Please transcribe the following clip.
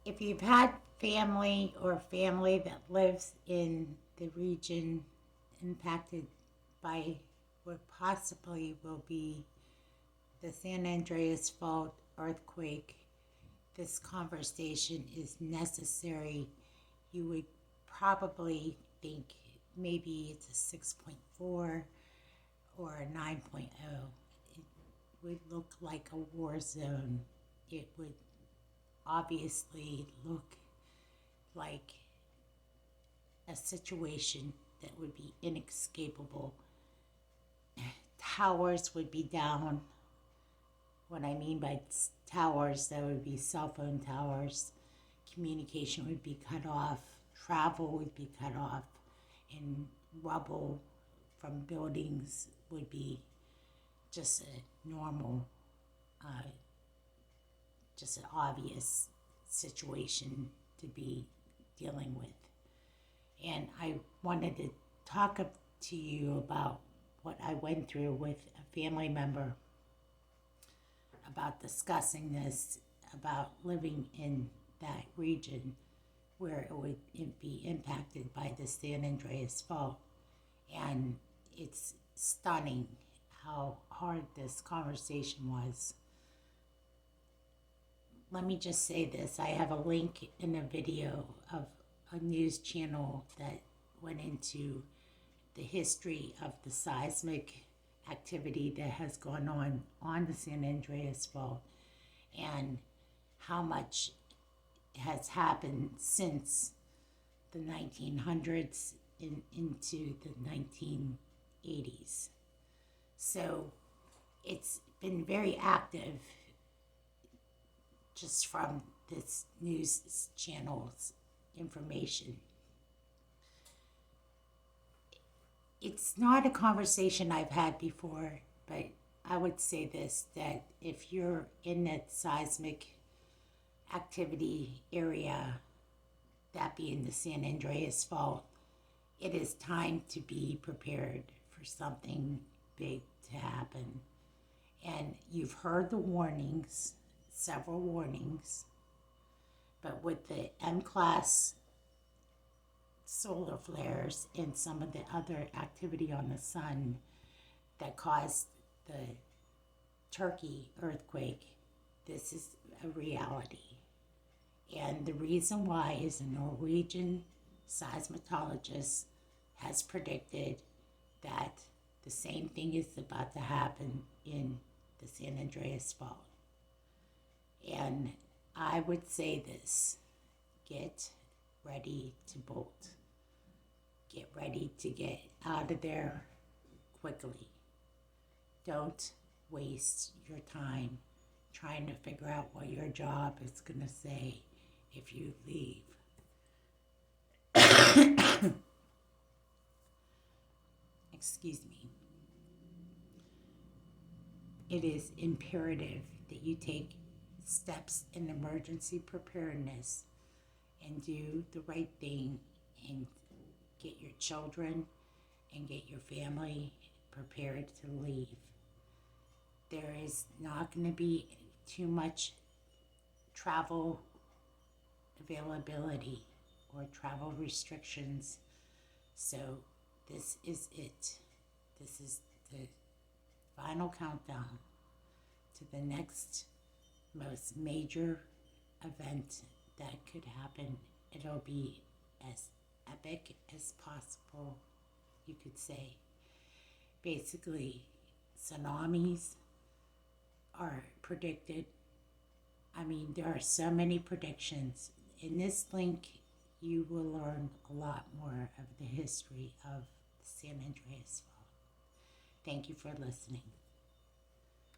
If you've had family that lives in the region impacted by what possibly will be the San Andreas Fault earthquake, this conversation is necessary. You would probably think maybe it's a 6.4 or a 9.0. It would look like a war zone. It would obviously look like a situation that would be inescapable. Towers would be down. What I mean by towers, that would be cell phone towers. Communication would be cut off. Travel would be cut off. And rubble from buildings would be just a normal, uh, just an obvious situation to be dealing with. And I wanted to talk to you about what I went through with a family member about discussing this, about living in that region where it would be impacted by the San Andreas Fault. And it's stunning how hard this conversation was. Let me just say this. I have a link in a video of a news channel that went into the history of the seismic activity that has gone on the San Andreas Fault and how much has happened since the 1900s into the 1980s. So it's been very active just from this news channel's information. It's not a conversation I've had before, but I would say this, that if you're in that seismic activity area, that being the San Andreas Fault, it is time to be prepared for something big to happen. And you've heard the warnings, several warnings, but with the M-class solar flares and some of the other activity on the sun that caused the Turkey earthquake, this is a reality. And the reason why is a Norwegian seismologist has predicted that the same thing is about to happen in the San Andreas Fault. And I would say this: get ready to bolt. Get ready to get out of there quickly. Don't waste your time trying to figure out what your job is going to say if you leave. Excuse me. It is imperative that you take steps in emergency preparedness and do the right thing and get your children and get your family prepared to leave. There is not going to be too much travel availability or travel restrictions. So this is it. This is the final countdown to the next most major event that could happen. It'll be as epic as possible, you could say. Basically, tsunamis are predicted. I mean, there are so many predictions. In this link, you will learn a lot more of the history of San Andreas Fault. Thank you for listening.